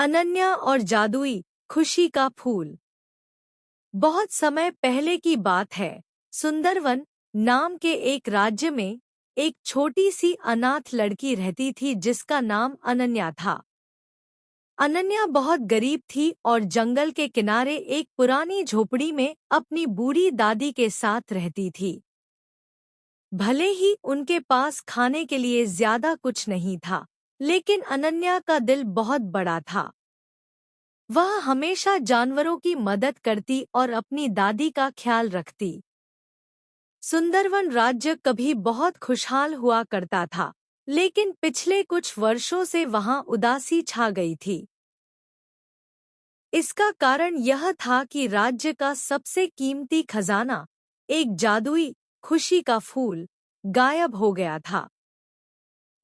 अनन्या और जादुई खुशी का फूल। बहुत समय पहले की बात है। सुंदरवन नाम के एक राज्य में एक छोटी सी अनाथ लड़की रहती थी जिसका नाम अनन्या था। अनन्या बहुत गरीब थी और जंगल के किनारे एक पुरानी झोपड़ी में अपनी बूढ़ी दादी के साथ रहती थी। भले ही उनके पास खाने के लिए ज्यादा कुछ नहीं था, लेकिन अनन्या का दिल बहुत बड़ा था। वह हमेशा जानवरों की मदद करती और अपनी दादी का ख्याल रखती। सुंदरवन राज्य कभी बहुत खुशहाल हुआ करता था, लेकिन पिछले कुछ वर्षों से वहां उदासी छा गई थी। इसका कारण यह था कि राज्य का सबसे कीमती खजाना, एक जादुई खुशी का फूल, गायब हो गया था।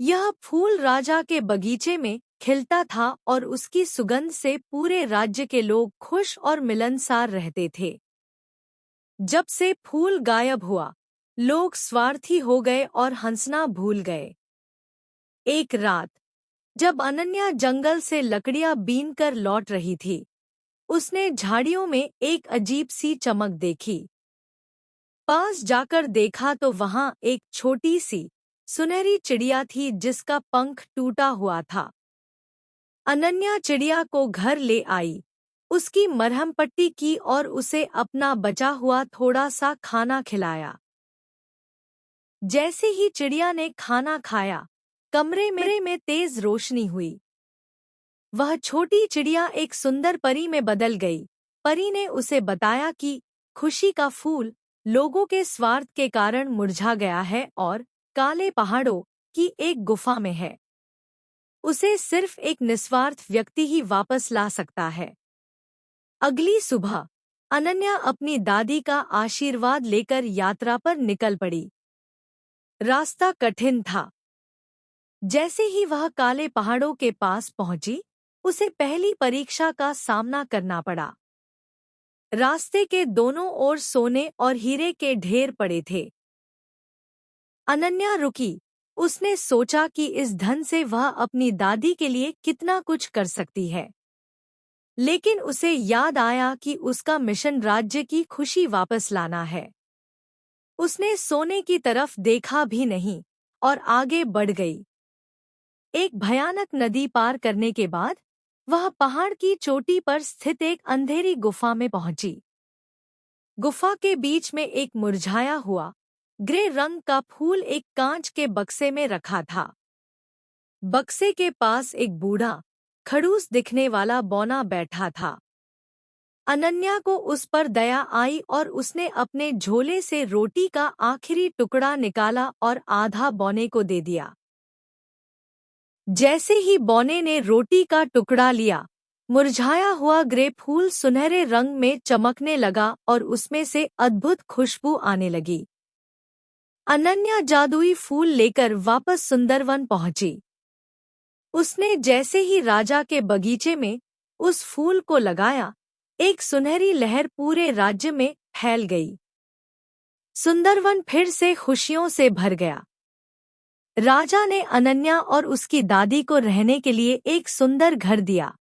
यह फूल राजा के बगीचे में खिलता था और उसकी सुगंध से पूरे राज्य के लोग खुश और मिलनसार रहते थे। जब से फूल गायब हुआ, लोग स्वार्थी हो गए और हंसना भूल गए। एक रात, जब अनन्या जंगल से लकड़ियां बीनकर लौट रही थी, उसने झाड़ियों में एक अजीब सी चमक देखी। पास जाकर देखा तो वहां एक छोटी सी सुनहरी चिड़िया थी जिसका पंख टूटा हुआ था। अनन्या चिड़िया को घर ले आई, उसकी मरहम पट्टी की और उसे अपना बचा हुआ थोड़ा सा खाना खिलाया। जैसे ही चिड़िया ने खाना खाया, कमरे में तेज रोशनी हुई। वह छोटी चिड़िया एक सुंदर परी में बदल गई। परी ने उसे बताया कि खुशी का फूल लोगों के स्वार्थ के कारण मुरझा गया है और काले पहाड़ों की एक गुफा में है। उसे सिर्फ एक निस्वार्थ व्यक्ति ही वापस ला सकता है। अगली सुबह अनन्या अपनी दादी का आशीर्वाद लेकर यात्रा पर निकल पड़ी। रास्ता कठिन था। जैसे ही वह काले पहाड़ों के पास पहुंची, उसे पहली परीक्षा का सामना करना पड़ा। रास्ते के दोनों ओर सोने और हीरे के ढेर पड़े थे। अनन्या रुकी। उसने सोचा कि इस धन से वह अपनी दादी के लिए कितना कुछ कर सकती है। लेकिन उसे याद आया कि उसका मिशन राज्य की खुशी वापस लाना है। उसने सोने की तरफ देखा भी नहीं और आगे बढ़ गई। एक भयानक नदी पार करने के बाद वह पहाड़ की चोटी पर स्थित एक अंधेरी गुफा में पहुंची। गुफा के बीच में एक मुरझाया हुआ ग्रे रंग का फूल एक कांच के बक्से में रखा था। बक्से के पास एक बूढ़ा, खड़ूस दिखने वाला बौना बैठा था। अनन्या को उस पर दया आई और उसने अपने झोले से रोटी का आखिरी टुकड़ा निकाला और आधा बौने को दे दिया। जैसे ही बौने ने रोटी का टुकड़ा लिया, मुरझाया हुआ ग्रे फूल सुनहरे रंग में चमकने लगा और उसमें से अद्भुत खुशबू आने लगी। अनन्या जादुई फूल लेकर वापस सुंदरवन पहुंची। उसने जैसे ही राजा के बगीचे में उस फूल को लगाया, एक सुनहरी लहर पूरे राज्य में फैल गई। सुंदरवन फिर से खुशियों से भर गया। राजा ने अनन्या और उसकी दादी को रहने के लिए एक सुंदर घर दिया।